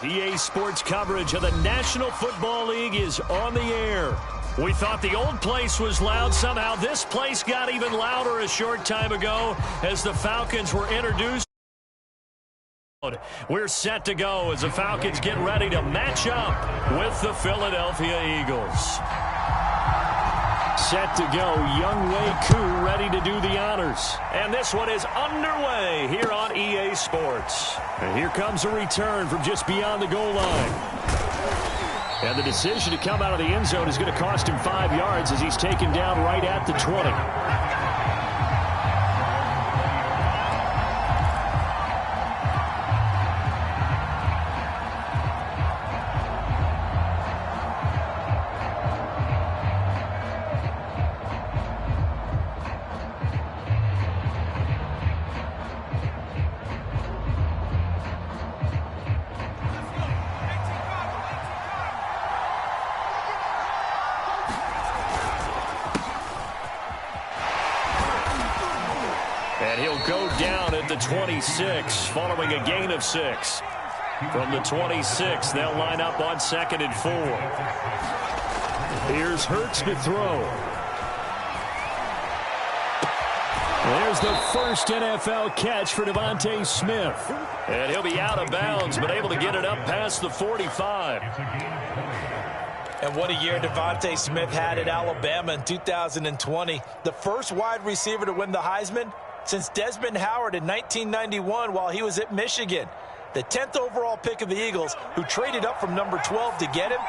EA Sports coverage of the National Football League is on the air. We thought the old place was loud. Somehow this place got even louder a short time ago as the Falcons were introduced. We're set to go as the Falcons get ready to match up with the Philadelphia Eagles. Set to go, Younghoe Koo ready to do the honors. And this one is underway here on EA Sports. And here comes a return from just beyond the goal line. And the decision to come out of the end zone is going to cost him 5 yards as he's taken down right at the 20. And he'll go down at the 26 following a gain of 6. From the 26, they'll line up on 2nd and 4. Here's Hurts to throw. There's the first NFL catch for Devontae Smith. And he'll be out of bounds, but able to get it up past the 45. And what a year Devontae Smith had at Alabama in 2020. The first wide receiver to win the Heisman since Desmond Howard in 1991 while he was at Michigan. The 10th overall pick of the Eagles, who traded up from number 12 to get him.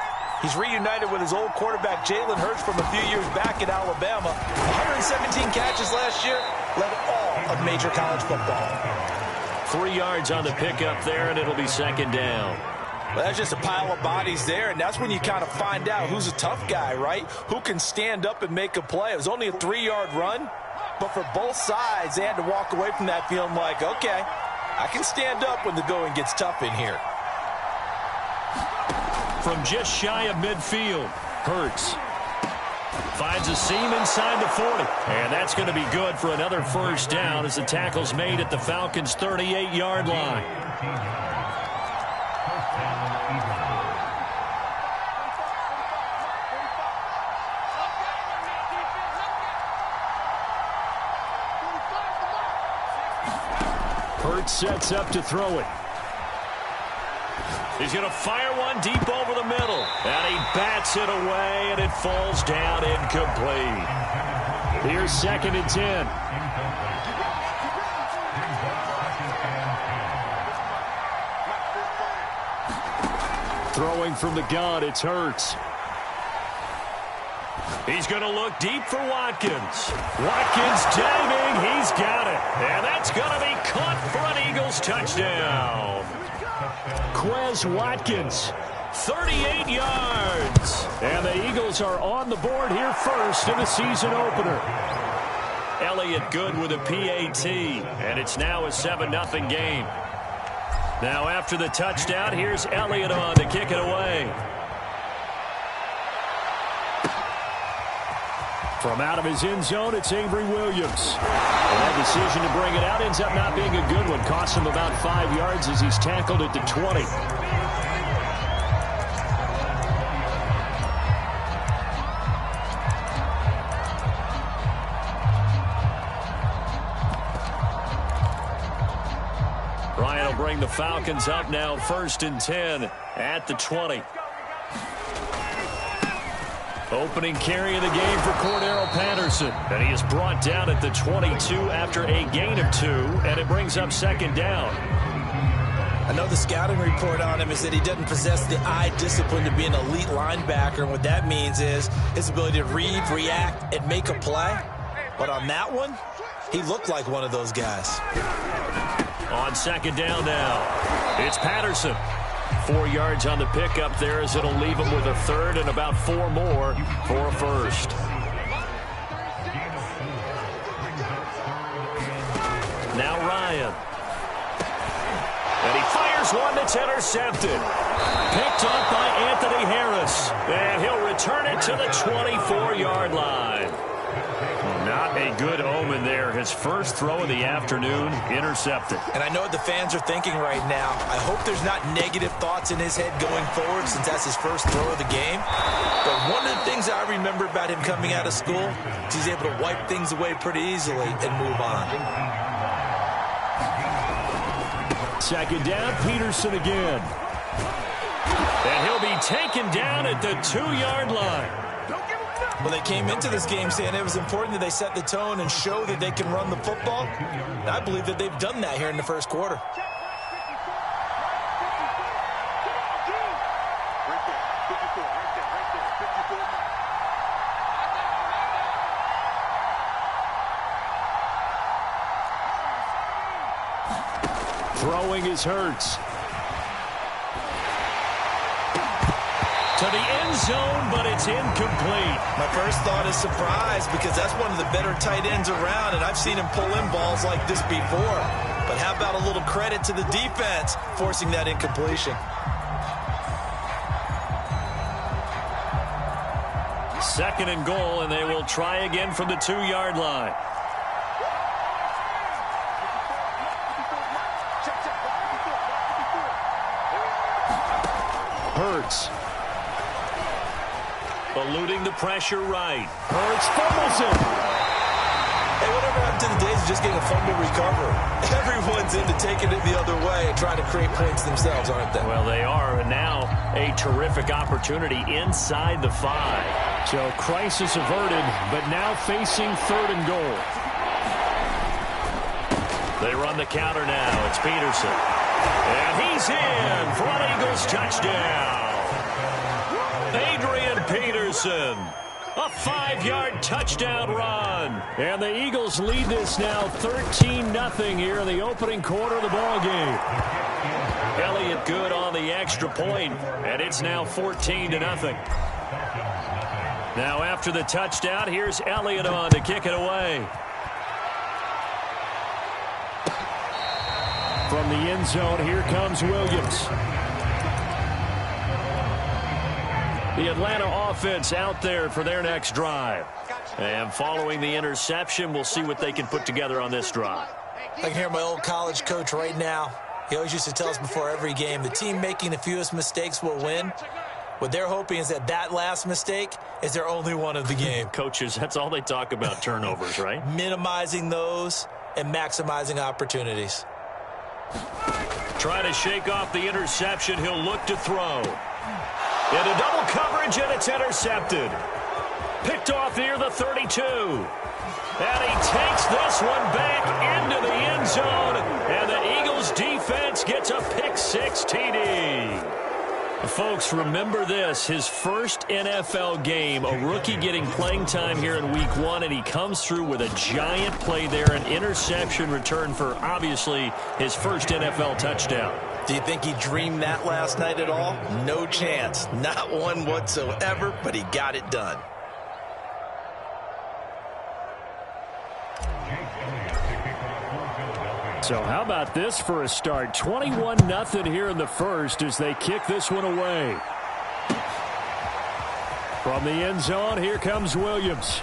He's reunited with his old quarterback Jalen Hurts from a few years back at Alabama. 117 catches last year, led all of major college football. 3 yards on the pickup there, and it'll be 2nd down. Well, that's just a pile of bodies there, and that's when you kind of find out who's a tough guy, right? Who can stand up and make a play. It was only a 3-yard run. But for both sides, they had to walk away from that feeling like, okay, I can stand up when the going gets tough in here. From just shy of midfield, Hurts finds a seam inside the 40. And that's going to be good for another first down as the tackle's made at the Falcons' 38-yard line. Hurts sets up to throw it. He's going to fire one deep over the middle. And he bats it away, and it falls down incomplete. Here's 2nd and 10. Throwing from the gun, it's Hurts. He's going to look deep for Watkins. Watkins diving. He's got it. And that's going to be caught for an Eagles touchdown. Quez Watkins, 38 yards. And the Eagles are on the board here first in the season opener. Elliott good with a PAT. And it's now a 7-0 game. Now after the touchdown, here's Elliott on to kick it away. From out of his end zone, it's Avery Williams. And that decision to bring it out ends up not being a good one. Costs him about 5 yards as he's tackled at the 20. Ryan will bring the Falcons up now 1st and 10 at the 20. Opening carry of the game for Cordero Patterson. And he is brought down at the 22 after a gain of 2. And it brings up 2nd down. I know the scouting report on him is that he doesn't possess the eye discipline to be an elite linebacker. And what that means is his ability to read, react, and make a play. But on that one, he looked like one of those guys. On 2nd down now, it's Patterson. 4 yards on the pickup there as it'll leave him with a 3rd and about 4 more for a 1st. Now Ryan. And he fires one that's intercepted. Picked up by Anthony Harris. And he'll return it to the 24-yard line. Not a good omen there. His first throw of the afternoon, intercepted. And I know what the fans are thinking right now. I hope there's not negative thoughts in his head going forward since that's his first throw of the game. But one of the things I remember about him coming out of school is he's able to wipe things away pretty easily and move on. Second down, Peterson again. And he'll be taken down at the 2-yard line. Well, they came into this game saying it was important that they set the tone and show that they can run the football. And I believe that they've done that here in the first quarter. Throwing is Hurts. To the end zone, but it's incomplete. My first thought is surprise because that's one of the better tight ends around, and I've seen him pull in balls like this before. But how about a little credit to the defense forcing that incompletion? Second and goal, and they will try again from the 2-yard line. Hurts. Eluding the pressure right. Hurts fumbles it. Hey, whatever happened to the days of just getting a fumble recovery? Everyone's into taking it the other way and trying to create points themselves, aren't they? Well, they are, and now a terrific opportunity inside the 5. So crisis averted, but now facing 3rd and goal. They run the counter now. It's Peterson. And he's in for an Eagles touchdown. Adrian Peterson, a 5-yard touchdown run. And the Eagles lead this now 13-0 here in the opening quarter of the ball game. Elliott good on the extra point, and it's now 14-0. Now after the touchdown, here's Elliott on to kick it away. From the end zone, here comes Williams. The Atlanta offense out there for their next drive. And following the interception, we'll see what they can put together on this drive. I can hear my old college coach right now. He always used to tell us before every game, the team making the fewest mistakes will win. What they're hoping is that that last mistake is their only one of the game. Coaches, that's all they talk about, turnovers, right? Minimizing those and maximizing opportunities. Trying to shake off the interception. He'll look to throw. Into double coverage, and it's intercepted. Picked off near the 32. And he takes this one back into the end zone. And the Eagles defense gets a pick-6 TD. Folks, remember this, his first NFL game, a rookie getting playing time here in week 1, and he comes through with a giant play there, an interception return for, obviously, his first NFL touchdown. Do you think he dreamed that last night at all? No chance. Not one whatsoever, but he got it done. So how about this for a start? 21-0 here in the first as they kick this one away. From the end zone, here comes Williams.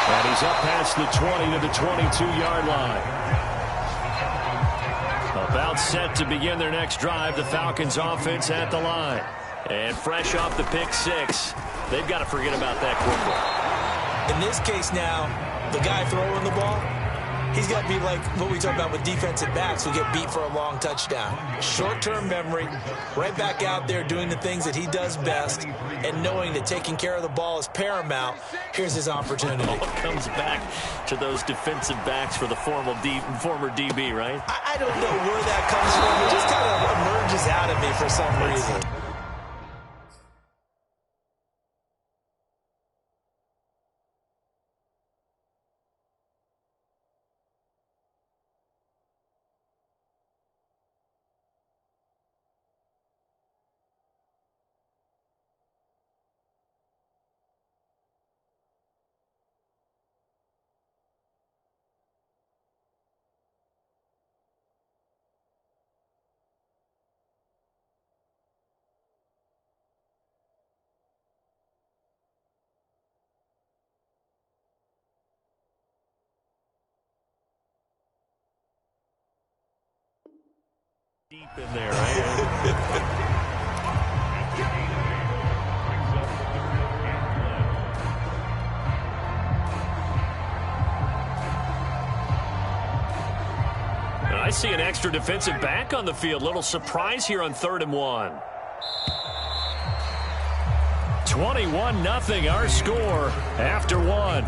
And he's up past the 20 to the 22-yard line. About set to begin their next drive, the Falcons offense at the line. And fresh off the pick-6, they've got to forget about that quickly. In this case now, the guy throwing the ball, he's got to be like what we talk about with defensive backs who get beat for a long touchdown. Short-term memory, right back out there doing the things that he does best, and knowing that taking care of the ball is paramount. Here's his opportunity. It comes back to those defensive backs for the former DB, right? I don't know where that comes from. It just kind of emerges out of me for some reason. Deep in there, right? I see an extra defensive back on the field. Little surprise here on 3rd and 1. 21-0 our score after 1.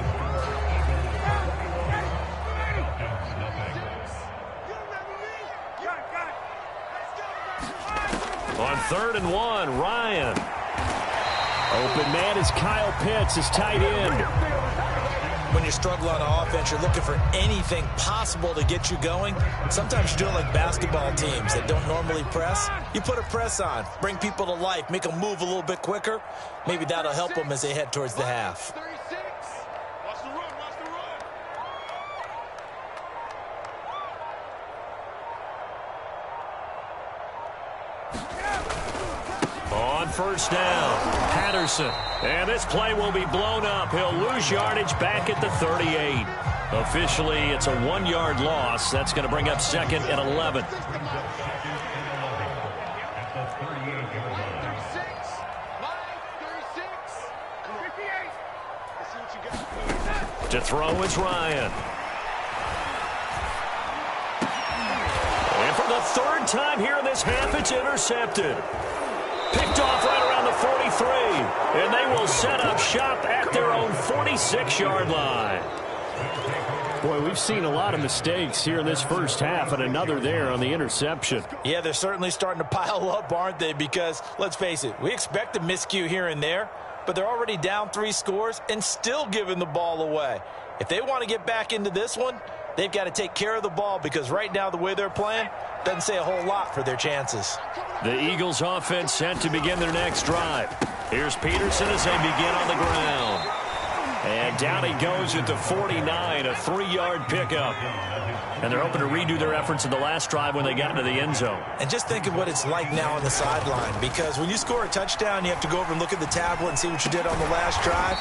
On 3rd and 1, Ryan. Open man is Kyle Pitts, his tight end. When you struggle on offense, you're looking for anything possible to get you going. Sometimes you do it like basketball teams that don't normally press. You put a press on, bring people to life, make them move a little bit quicker. Maybe that'll help them as they head towards the half. On 1st down, Patterson. And this play will be blown up. He'll lose yardage back at the 38. Officially, it's a 1-yard loss. That's going to bring up 2nd and 11. To throw is Ryan. And for the 3rd time here in this half, it's intercepted. Picked off right around the 43, and they will set up shop at their own 46-yard line. Boy, we've seen a lot of mistakes here in this first half, and another there on the interception. Yeah, they're certainly starting to pile up, aren't they? Because, let's face it, we expect a miscue here and there, but they're already down 3 scores and still giving the ball away. If they want to get back into this one, they've got to take care of the ball, because right now the way they're playing doesn't say a whole lot for their chances. The Eagles offense set to begin their next drive. Here's Peterson as they begin on the ground. And down he goes at the 49, a 3-yard pickup. And they're hoping to redo their efforts in the last drive when they got into the end zone. And just think of what it's like now on the sideline, because when you score a touchdown, you have to go over and look at the tablet and see what you did on the last drive.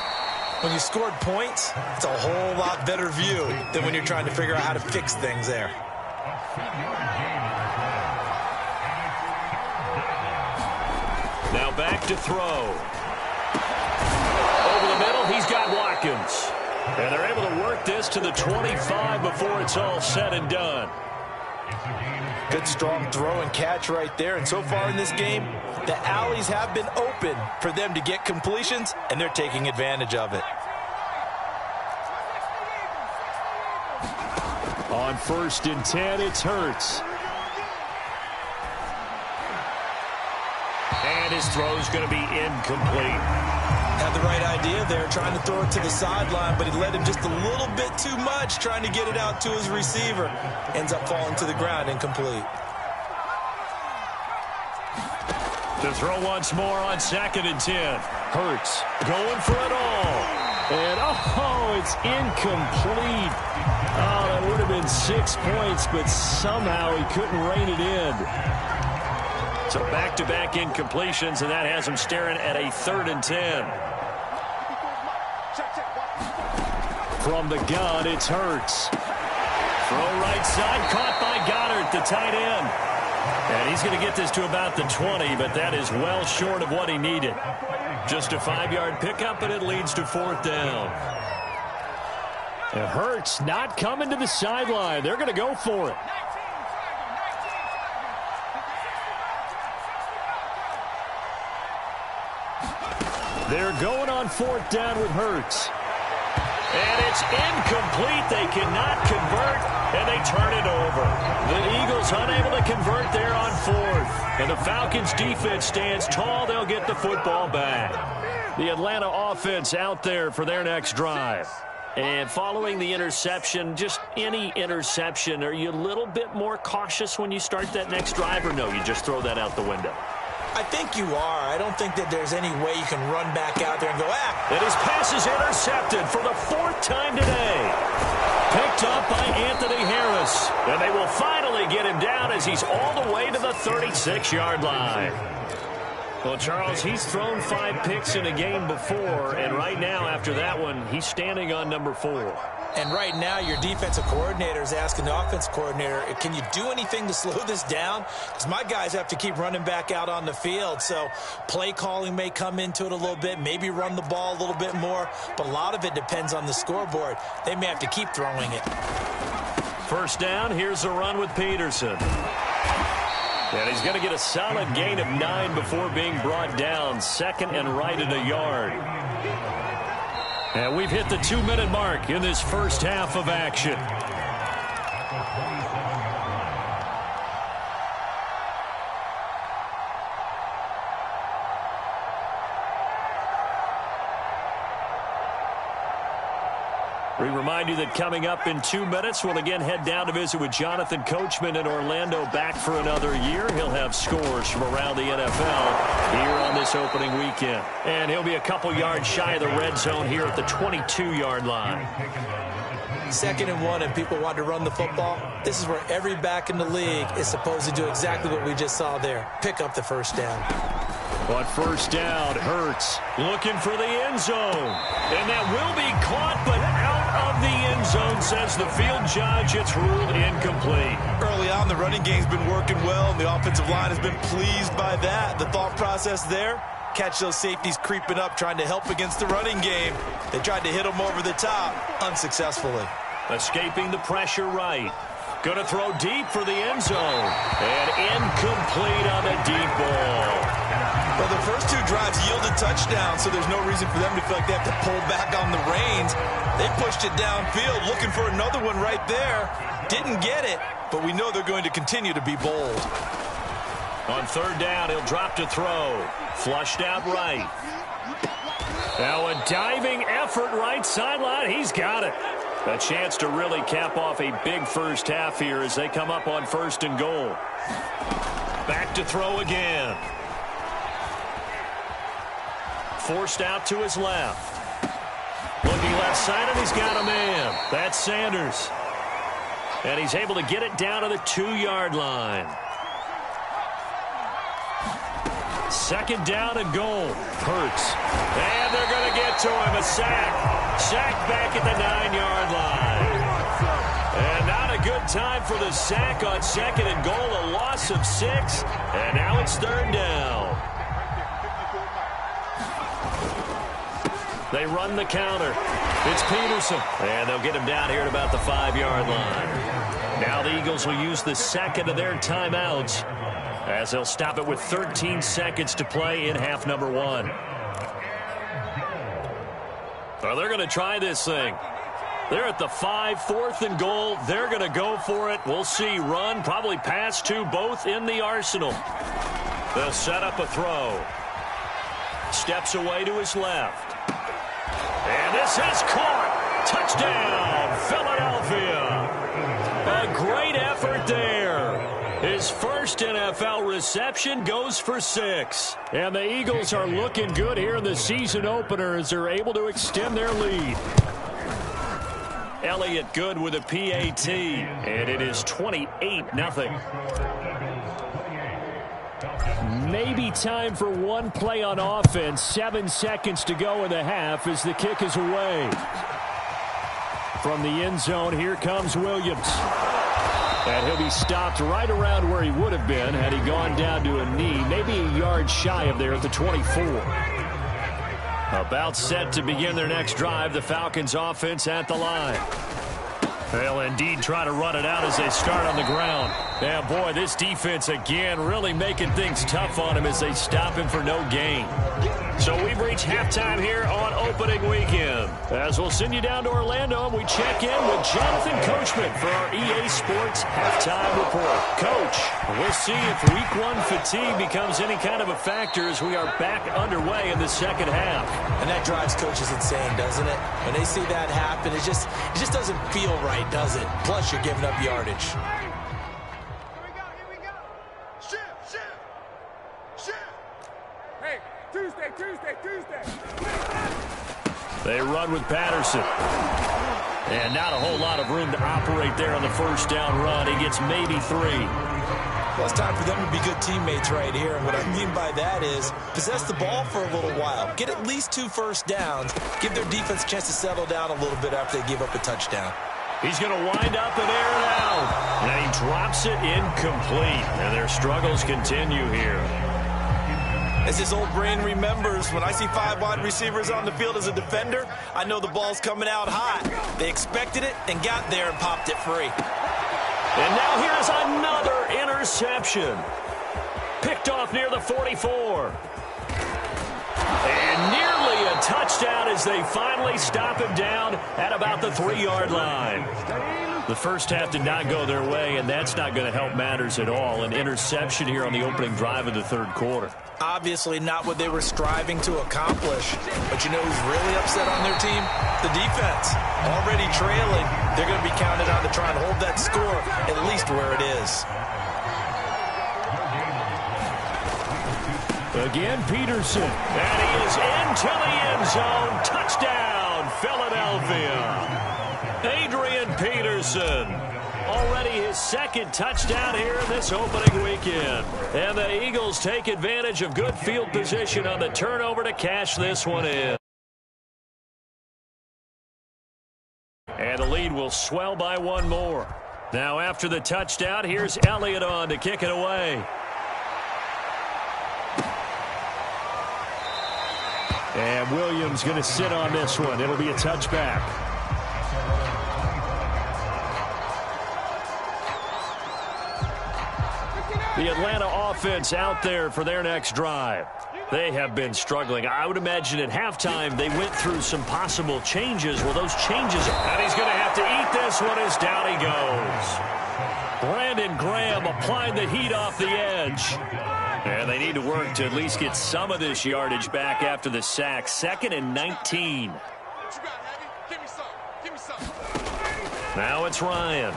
When you scored points, it's a whole lot better view than when you're trying to figure out how to fix things there. Now back to throw. Over the middle, he's got Watkins. And they're able to work this to the 25 before it's all said and done. Good strong throw and catch right there. And so far in this game, the alleys have been open for them to get completions, and they're taking advantage of it. On 1st and 10, it's Hurts. And his throw's going to be incomplete. Had the right idea there, trying to throw it to the sideline, but he led him just a little bit too much, trying to get it out to his receiver. Ends up falling to the ground, incomplete. To throw once more on 2nd and 10. Hurts going for it all. And, oh, it's incomplete. Oh, that would have been 6 points, but somehow he couldn't rein it in. So back-to-back incompletions, and that has him staring at a 3rd and 10. From the gun, it's Hurts. Throw right side, caught by Goddard, the tight end. And he's going to get this to about the 20, but that is well short of what he needed. Just a 5-yard pickup, but it leads to 4th down. And Hurts not coming to the sideline. They're going to go for it. They're going on 4th down with Hurts. And it's incomplete. They cannot convert, and they turn it over. The Eagles unable to convert there on 4th. And the Falcons defense stands tall. They'll get the football back. The Atlanta offense out there for their next drive. And following the interception, just any interception, are you a little bit more cautious when you start that next drive, or no, you just throw that out the window? I think you are. I don't think that there's any way you can run back out there and go, And his pass is intercepted for the 4th time today. Picked up by Anthony Harris. And they will finally get him down as he's all the way to the 36-yard line. Well, Charles, he's thrown 5 picks in a game before, and right now after that one, he's standing on number 4. And right now, your defensive coordinator is asking the offense coordinator, can you do anything to slow this down? Because my guys have to keep running back out on the field. So play calling may come into it a little bit, maybe run the ball a little bit more. But a lot of it depends on the scoreboard. They may have to keep throwing it. First down, here's a run with Peterson. And he's going to get a solid gain of 9 before being brought down. Second and right at a yard. And we've hit the 2-minute mark in this first half of action. We remind you that coming up in 2 minutes, we'll again head down to visit with Jonathan Coachman in Orlando, back for another year. He'll have scores from around the NFL here on this opening weekend. And he'll be a couple yards shy of the red zone here at the 22-yard line. 2nd and 1, and people want to run the football. This is where every back in the league is supposed to do exactly what we just saw there. Pick up the first down. On first down, Hurts looking for the end zone. And that will be caught, but out of the end zone, says the field judge. It's ruled incomplete. Early on, the running game's been working well, and the offensive line has been pleased by that. The thought process there, catch those safeties creeping up, trying to help against the running game. They tried to hit them over the top, unsuccessfully. Escaping the pressure right. Going to throw deep for the end zone. And incomplete on the deep ball. Well, the first 2 drives yielded touchdowns, so there's no reason for them to feel like they have to pull back on the reins. They pushed it downfield, looking for another one right there. Didn't get it, but we know they're going to continue to be bold. On third down, he'll drop to throw. Flushed out right. Now a diving effort right sideline. He's got it. A chance to really cap off a big first half here as they come up on 1st and goal. Back to throw again. Forced out to his left. Looking left side, and he's got a man. That's Sanders. And he's able to get it down to the 2-yard line. 2nd down and goal. Hurts. And they're going to get to him. A sack. Sack back at the 9-yard line. And not a good time for the sack on 2nd and goal. A loss of 6. And now it's 3rd down. They run the counter. It's Peterson. And they'll get him down here at about the 5-yard line. Now the Eagles will use the 2nd of their timeouts as they'll stop it with 13 seconds to play in half number 1. Well, they're going to try this thing. They're at the 5, 4th and goal. They're going to go for it. We'll see. Run, probably pass to both in the arsenal. They'll set up a throw. Steps away to his left. And this is caught. Touchdown, Philadelphia. A great effort there. His first NFL reception goes for 6. And the Eagles are looking good here in the season opener as they're able to extend their lead. Elliott good with a PAT. And it is 28-0. Maybe time for one play on offense. 7 seconds to go in the half as the kick is away. From the end zone, here comes Williams. And he'll be stopped right around where he would have been had he gone down to a knee, maybe a yard shy of there at the 24. About set to begin their next drive, the Falcons offense at the line. They'll indeed try to run it out as they start on the ground. Yeah, boy, this defense again really making things tough on him as they stop him for no gain. So we've reached halftime here on opening weekend. As we'll send you down to Orlando and we check in with Jonathan Coachman for our EA Sports halftime report. Coach, we'll see if week 1 fatigue becomes any kind of a factor as we are back underway in the second half. And that drives coaches insane, doesn't it? When they see that happen, it just doesn't feel right, does it? Plus, you're giving up yardage. They run with Patterson. And not a whole lot of room to operate there on the first down run. He gets maybe 3. Well, it's time for them to be good teammates right here. And what I mean by that is possess the ball for a little while. Get at least 2 first downs. Give their defense a chance to settle down a little bit after they give up a touchdown. He's going to wind up and air it out. And he drops it incomplete. And their struggles continue here. As his old brain remembers, when I see 5 wide receivers on the field as a defender, I know the ball's coming out hot. They expected it and got there and popped it free. And now here's another interception. Picked off near the 44. And nearly a touchdown as they finally stop him down at about the 3-yard line. The first half did not go their way, and that's not going to help matters at all. An interception here on the opening drive of the third quarter. Obviously not what they were striving to accomplish. But you know who's really upset on their team? The defense. Already trailing. They're going to be counted on to try and hold that score at least where it is. Again, Peterson. And he is into the end zone. Touchdown, Philadelphia. Adrian Peterson. Already his second touchdown here in this opening weekend. And the Eagles take advantage of good field position on the turnover to cash this one in. And the lead will swell by 1 more. Now after the touchdown, here's Elliott on to kick it away. And Williams going to sit on this one. It'll be a touchback. The Atlanta offense out there for their next drive. They have been struggling. I would imagine at halftime they went through some possible changes. Well, those changes, and he's going to have to eat this one as down he goes. Brandon Graham applying the heat off the edge. And they need to work to at least get some of this yardage back after the sack. 2nd and 19. Now it's Ryan.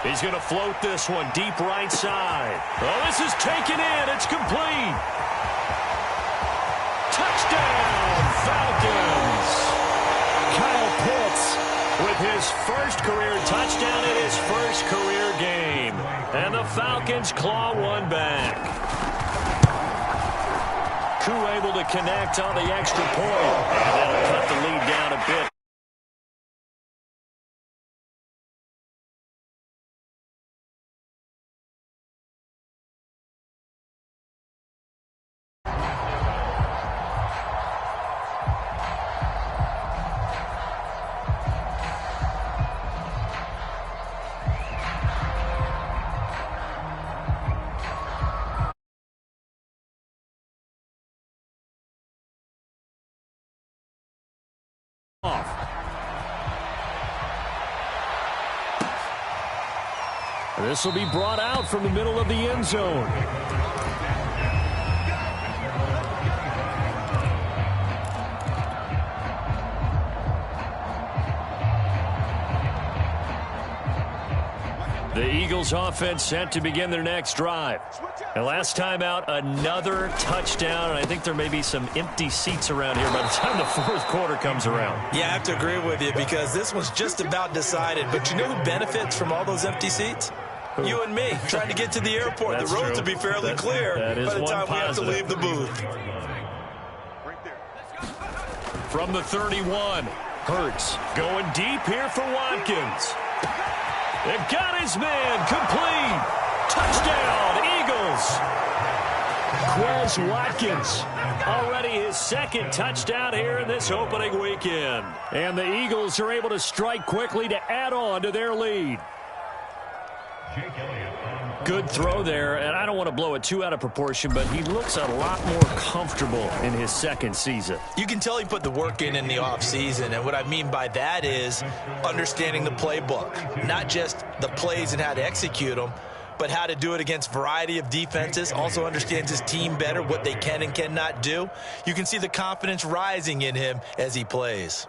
He's going to float this one deep right side. Oh, this is taken in. It's complete. Touchdown, Falcons. Kyle Pitts with his first career touchdown in his first career game. And the Falcons claw one back. Koo able to connect on the extra point. And that'll cut the lead down a bit. This will be brought out from the middle of the end zone. The Eagles offense set to begin their next drive. And last time out, another touchdown. And I think there may be some empty seats around here by the time the fourth quarter comes around. Yeah, I have to agree with you because this one's just about decided. But you know who benefits from all those empty seats? You and me, trying to get to the airport. The roads will be fairly clear by the time we have to leave the booth. From the 31, Hurts going deep here for Watkins. They've got his man complete. Touchdown, Eagles. Quez Watkins, already his second touchdown here in this opening weekend. And the Eagles are able to strike quickly to add on to their lead. Good throw there, and I don't want to blow it too out of proportion, but he looks a lot more comfortable in his second season. You can tell he put the work in the offseason, and what I mean by that is understanding the playbook, not just the plays and how to execute them, but how to do it against a variety of defenses, also understands his team better, what they can and cannot do. You can see the confidence rising in him as he plays.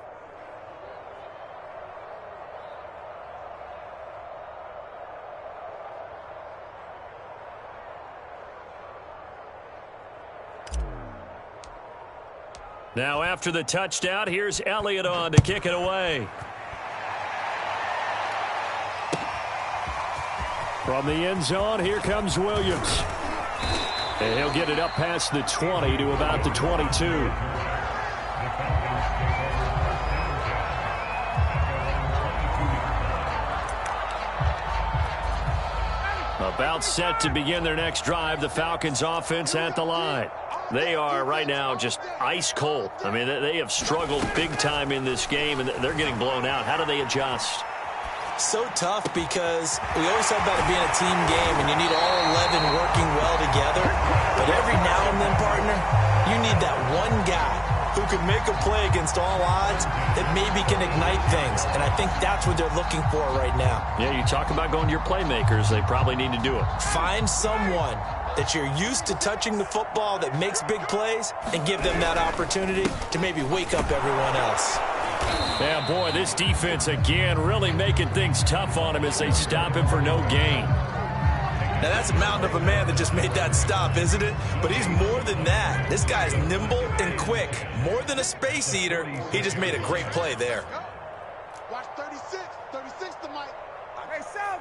Now after the touchdown, here's Elliott on to kick it away. From the end zone, here comes Williams. And he'll get it up past the 20 to about the 22. About set to begin their next drive, the Falcons offense at the line. They are right now just ice cold. I mean, they have struggled big time in this game, and they're getting blown out. How do they adjust? So tough because we always talk about it being a team game, and you need all 11 working well together. But every now and then, partner, you need that one guy who can make a play against all odds that maybe can ignite things. And I think that's what they're looking for right now. Yeah, you talk about going to your playmakers. They probably need to do it. Find someone that you're used to touching the football that makes big plays and give them that opportunity to maybe wake up everyone else. Yeah, boy, this defense again really making things tough on him as they stop him for no gain. Now, that's a mountain of a man that just made that stop, isn't it? But he's more than that. This guy's nimble and quick. More than a space eater, he just made a great play there. Watch 36. 36 to Mike. Hey, South.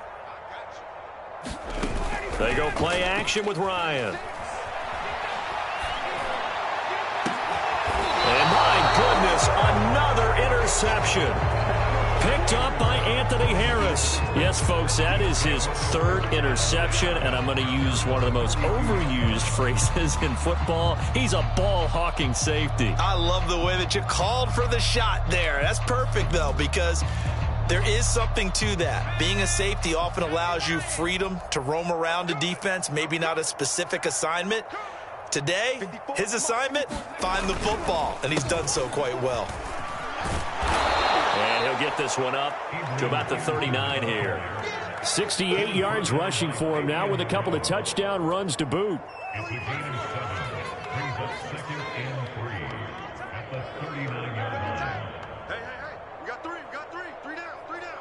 They go play action with Ryan. And my goodness, another interception. Picked up by Anthony Harris. Yes, folks, that is his third interception, and I'm going to use one of the most overused phrases in football. He's a ball-hawking safety. I love the way that you called for the shot there. That's perfect, though, because there is something to that. Being a safety often allows you freedom to roam around a defense, maybe not a specific assignment. Today, his assignment, find the football, and he's done so quite well. And he'll get this one up to about the 39 here. 68 yards rushing for him now with a couple of touchdown runs to boot. If the gain of 7 brings up 2nd and 3 at the 39-yard line. Hey. We got three. Three down.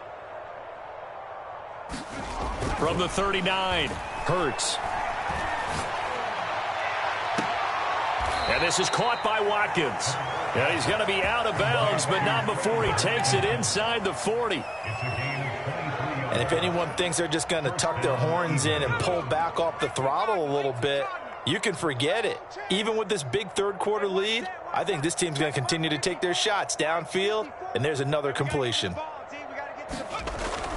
From the 39, Hurts. And this is caught by Watkins. And he's going to be out of bounds, but not before he takes it inside the 40. And if anyone thinks they're just going to tuck their horns in and pull back off the throttle a little bit, you can forget it. Even with this big third-quarter lead, I think this team's going to continue to take their shots downfield, and there's another completion.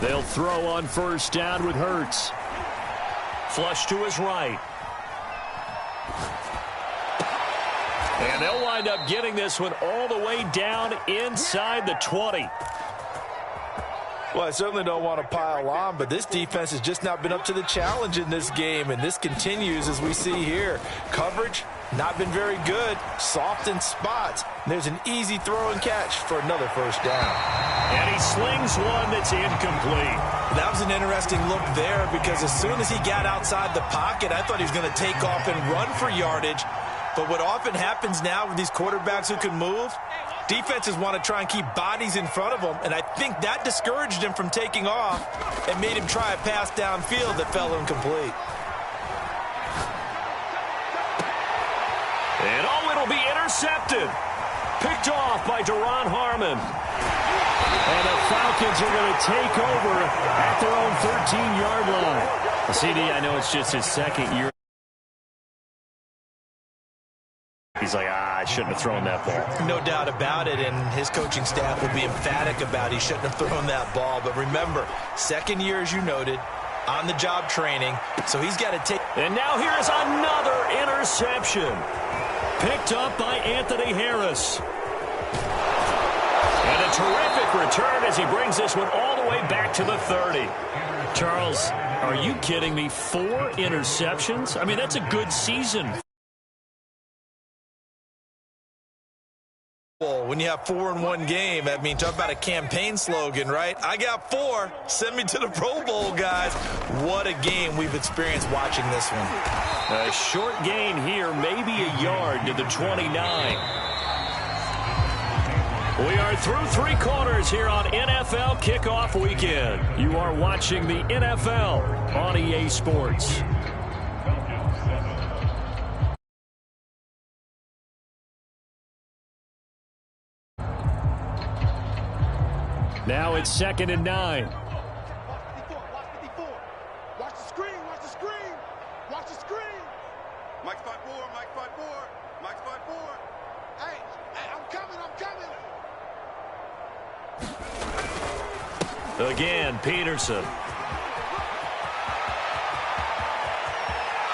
They'll throw on first down with Hurts. Flush to his right. And they'll wind up getting this one all the way down inside the 20. Well, I certainly don't want to pile on, but this defense has just not been up to the challenge in this game, and this continues as we see here. Coverage, not been very good. Soft in spots. There's an easy throw and catch for another first down. And he slings one that's incomplete. That was an interesting look there because as soon as he got outside the pocket, I thought he was going to take off and run for yardage. But what often happens now with these quarterbacks who can move, defenses want to try and keep bodies in front of them, and I think that discouraged him from taking off and made him try a pass downfield that fell incomplete. And it'll be intercepted. Picked off by Duron Harmon. And the Falcons are going to take over at their own 13-yard line. CD, I know it's just his second year. He's like, I shouldn't have thrown that ball. No doubt about it, and his coaching staff will be emphatic about he shouldn't have thrown that ball. But remember, second year, as you noted, on-the-job training, so he's got to take. And now here is another interception. Picked up by Anthony Harris. And a terrific return as he brings this one all the way back to the 30. Charles, are you kidding me? 4 interceptions? I mean, that's a good season. When you have 4 in one game, I mean, talk about a campaign slogan, right? I got 4. Send me to the Pro Bowl, guys. What a game we've experienced watching this one. A short gain here, maybe a yard to the 29. We are through 3 quarters here on NFL Kickoff Weekend. You are watching the NFL on EA Sports. Now it's 2nd and 9. Watch 54. Watch 54. Watch forward. Hey, I'm coming. Again, Peterson.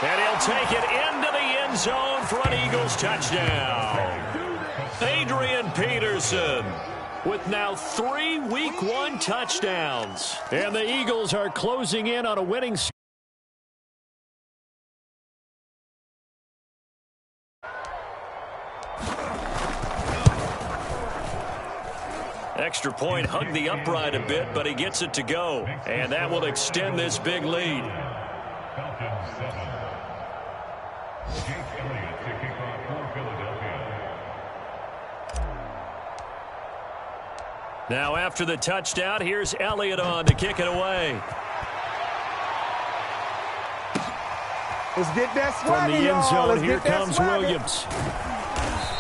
And he'll take it into the end zone for an Eagles touchdown. Adrian Peterson with now 3 Week 1 touchdowns. And the Eagles are closing in on a winning streak. Extra point hugged the upright a bit, but he gets it to go. And that will extend this big lead. Falcons 7. Jake Elliott to kick off for Philadelphia. Now after the touchdown, here's Elliott on to kick it away. Let's get that From the end zone, here comes swagger. Williams.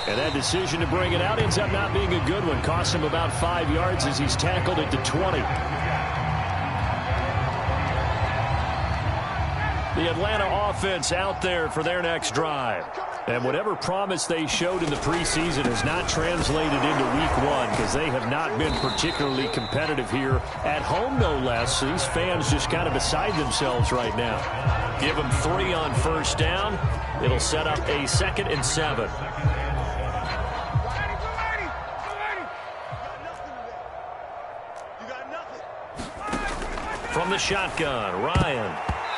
And that decision to bring it out ends up not being a good one. Costs him about 5 yards as he's tackled it to 20. The Atlanta offense out there for their next drive. And whatever promise they showed in the preseason has not translated into Week 1 because they have not been particularly competitive here at home, no less. These fans just kind of beside themselves right now. Give them 3 on first down. It'll set up a 2nd and 7. From the shotgun, Ryan.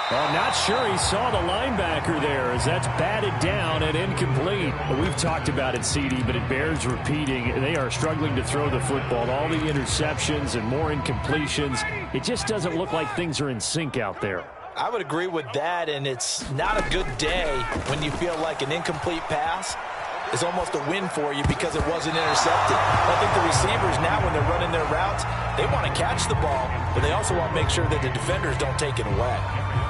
I'm not sure he saw the linebacker there as that's batted down and incomplete. We've talked about it, CD, but it bears repeating. They are struggling to throw the football. All the interceptions and more incompletions. It just doesn't look like things are in sync out there. I would agree with that, and it's not a good day when you feel like an incomplete pass is almost a win for you because it wasn't intercepted. I think the receivers now, when they're running their routes, they want to catch the ball, but they also want to make sure that the defenders don't take it away.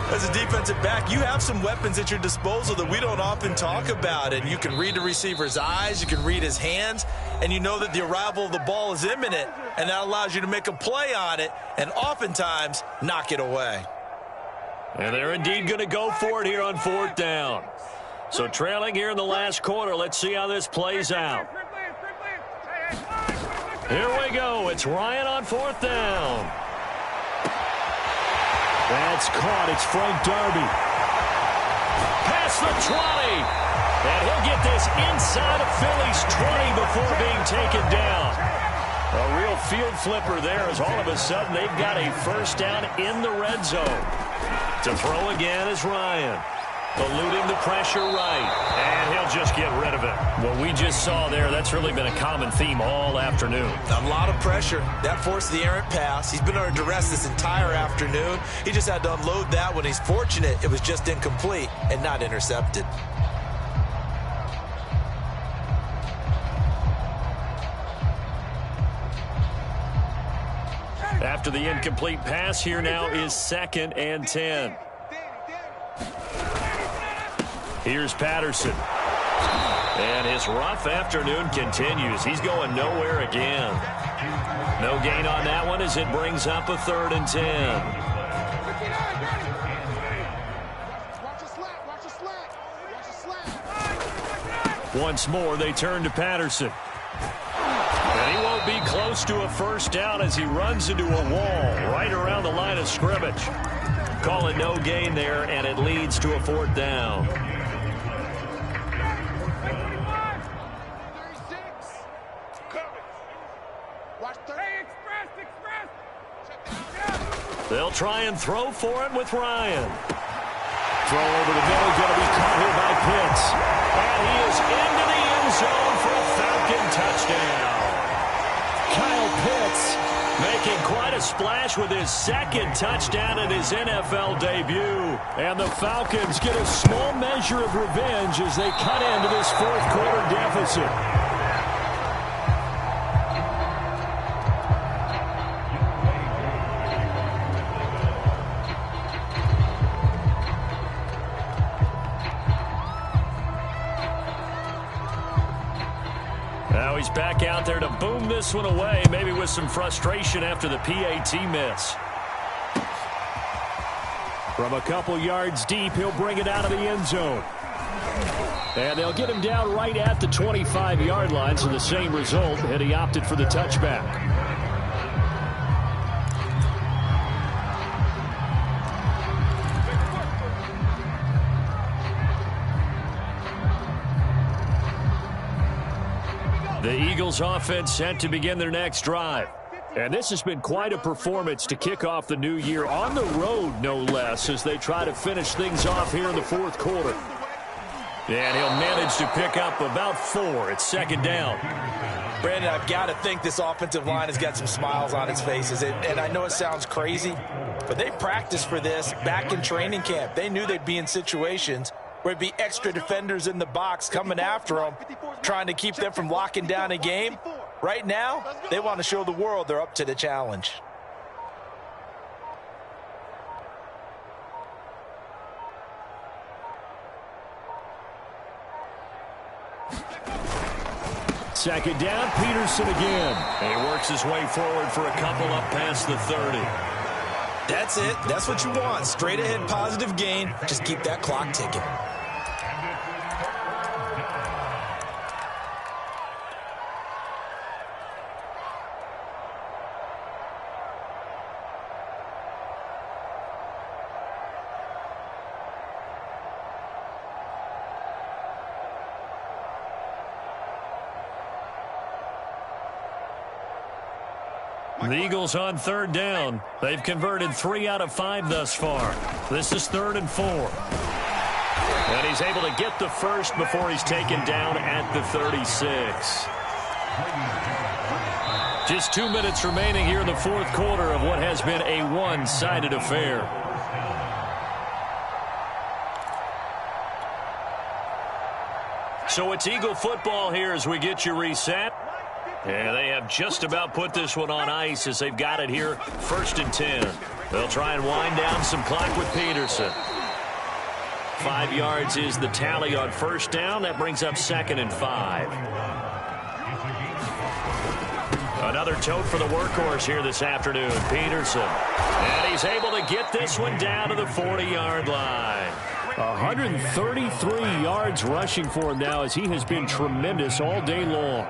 As a defensive back, you have some weapons at your disposal that we don't often talk about. And you can read the receiver's eyes, you can read his hands, and you know that the arrival of the ball is imminent, and that allows you to make a play on it and oftentimes knock it away. And they're indeed going to go for it here on 4th down. So trailing here in the last quarter, let's see how this plays out. Here we go. It's Ryan on 4th down. That's caught. It's Frank Darby. Past the 20. And he'll get this inside of Philly's 20 before being taken down. A real field flipper there as all of a sudden they've got a first down in the red zone. To throw again is Ryan. Eluding the pressure right. And he'll just get rid of it. What we just saw there, that's really been a common theme all afternoon. A lot of pressure. That forced the errant pass. He's been under duress this entire afternoon. He just had to unload that when he's fortunate it was just incomplete and not intercepted. After the incomplete pass, here now is 2nd and 10. Here's Patterson. And his rough afternoon continues. He's going nowhere again. No gain on that one as it brings up a 3rd and 10. Once more, they turn to Patterson. And he won't be close to a first down as he runs into a wall right around the line of scrimmage. Call it no gain there, and it leads to a 4th down. They'll try and throw for it with Ryan. Throw over the middle, going to be caught here by Pitts. And he is into the end zone for a Falcon touchdown. Kyle Pitts making quite a splash with his 2nd touchdown in his NFL debut. And the Falcons get a small measure of revenge as they cut into this 4th quarter deficit. Now he's back out there to boom this one away, maybe with some frustration after the PAT miss. From a couple yards deep, he'll bring it out of the end zone. And they'll get him down right at the 25-yard line, so the same result, and he opted for the touchback. The Eagles offense set to begin their next drive. And this has been quite a performance to kick off the new year on the road, no less, as they try to finish things off here in the fourth quarter. And he'll manage to pick up about 4. It's second down. Brandon, I've got to think this offensive line has got some smiles on its faces. And I know it sounds crazy, but they practiced for this back in training camp. They knew they'd be in situations where there'd be extra defenders in the box coming after them, trying to keep them from locking down a game. Right now, they want to show the world they're up to the challenge. Second down, Peterson again. And he works his way forward for a couple up past the 30. That's it. That's what you want. Straight ahead positive gain. Just keep that clock ticking. The Eagles on third down. They've converted 3 out of 5 thus far. This is 3rd and 4. And he's able to get the first before he's taken down at the 36. Just 2 minutes remaining here in the fourth quarter of what has been a one-sided affair. So it's Eagle football here as we get you reset. And they have just about put this one on ice as they've got it here, 1st and 10. They'll try and wind down some clock with Peterson. 5 yards is the tally on first down. That brings up 2nd and 5. Another tote for the workhorse here this afternoon, Peterson. And he's able to get this one down to the 40-yard line. 133 yards rushing for him now as he has been tremendous all day long.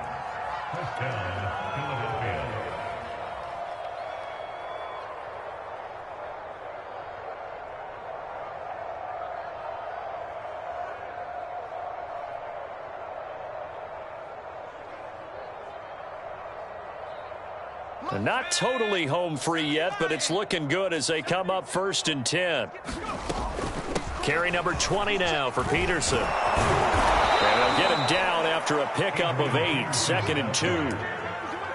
Not totally home free yet, but it's looking good as they come up 1st and 10. Carry number 20 now for Peterson. And they'll get him down after a pickup of 8, 2nd and 2.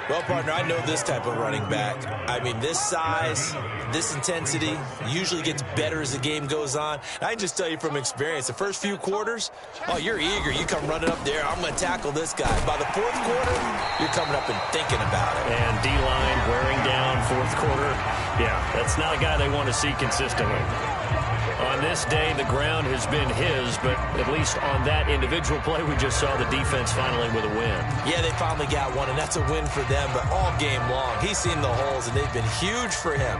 Well, partner, I know this type of running back. I mean, this size, this intensity usually gets better as the game goes on. And I can just tell you from experience, the first few quarters, oh, you're eager. You come running up there, I'm going to tackle this guy. By the fourth quarter, you're coming up and thinking about it. And D-line wearing down fourth quarter. Yeah, that's not a guy they want to see consistently. On this day, the ground has been his, but at least on that individual play, we just saw the defense finally with a win. Yeah, they finally got one, and that's a win for them, but all game long, he's seen the holes, and they've been huge for him.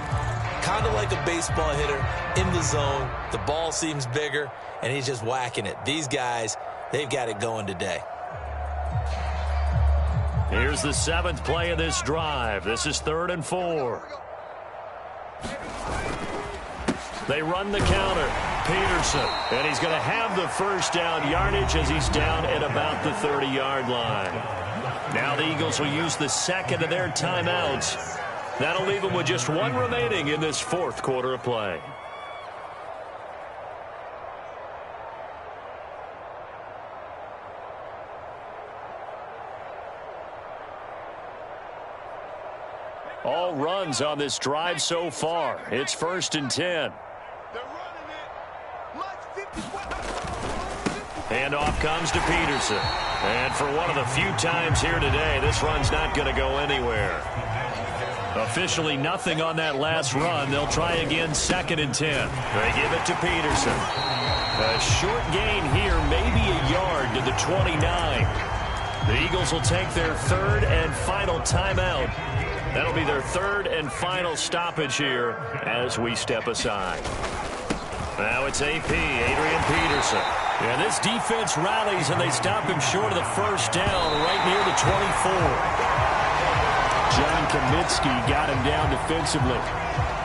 Kind of like a baseball hitter in the zone. The ball seems bigger, and he's just whacking it. These guys, they've got it going today. Here's the 7th play of this drive. This is 3rd and 4. They run the counter. Peterson. And he's going to have the first down yardage as he's down at about the 30-yard line. Now the Eagles will use the 2nd of their timeouts. That'll leave them with just 1 remaining in this fourth quarter of play. All runs on this drive so far. It's 1st and 10. Handoff comes to Peterson. And for one of the few times here today, this run's not going to go anywhere. Officially nothing on that last run. They'll try again, 2nd and 10. They give it to Peterson. A short gain here, maybe a yard to the 29. The Eagles will take their 3rd and final timeout. That'll be their 3rd and final stoppage here as we step aside. Now it's AP, Adrian Peterson. And this defense rallies, and they stop him short of the first down right near the 24. John Kaminsky got him down defensively.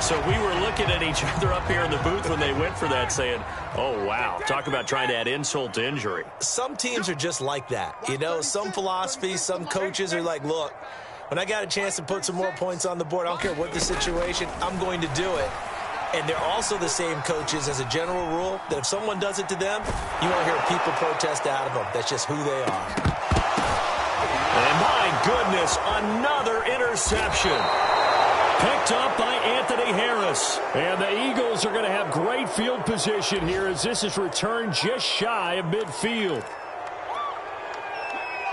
So we were looking at each other up here in the booth when they went for that saying, oh, wow, talk about trying to add insult to injury. Some teams are just like that. You know, some philosophies, some coaches are like, look, when I got a chance to put some more points on the board, I don't care what the situation, I'm going to do it. And they're also the same coaches as a general rule that if someone does it to them, you won't hear people protest out of them. That's just who they are. And my goodness, another interception. Picked up by Anthony Harris. And the Eagles are going to have great field position here as this is returned just shy of midfield.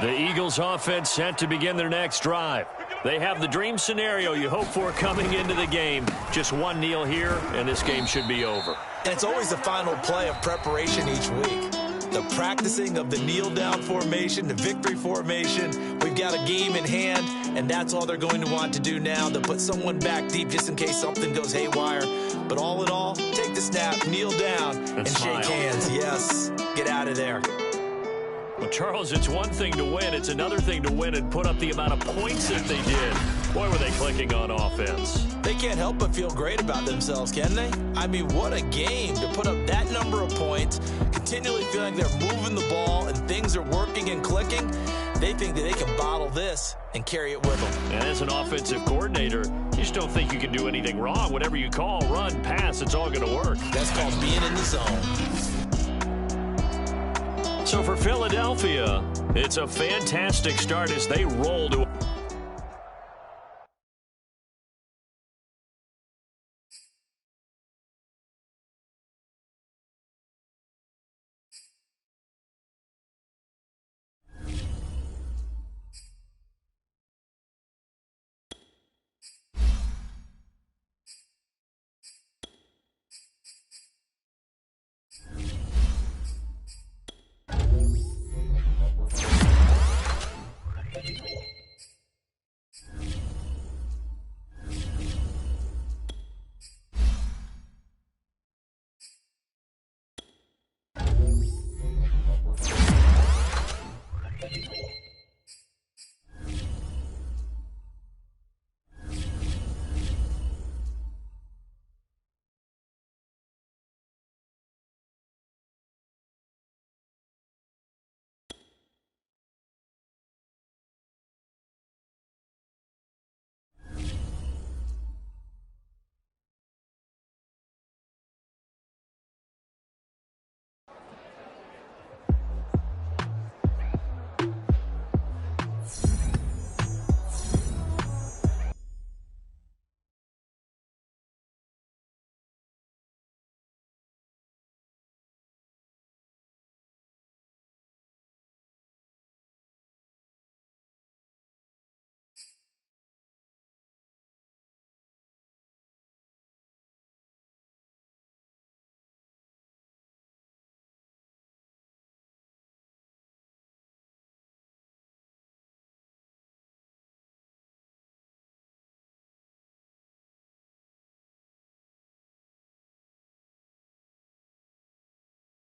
The Eagles offense set to begin their next drive. They have the dream scenario you hope for coming into the game. Just one kneel here, and this game should be over. And it's always the final play of preparation each week. The practicing of the kneel-down formation, the victory formation. We've got a game in hand, and that's all they're going to want to do now. They'll put someone back deep just in case something goes haywire. But all in all, take the snap, kneel down, and shake hands. Yes, get out of there. Well, Charles, it's one thing to win. It's another thing to win and put up the amount of points that they did. Boy, were they clicking on offense. They can't help but feel great about themselves, can they? I mean, what a game to put up that number of points, continually feeling they're moving the ball and things are working and clicking. They think that they can bottle this and carry it with them. And as an offensive coordinator, you just don't think you can do anything wrong. Whatever you call, run, pass, it's all going to work. That's called being in the zone. So for Philadelphia, it's a fantastic start as they roll to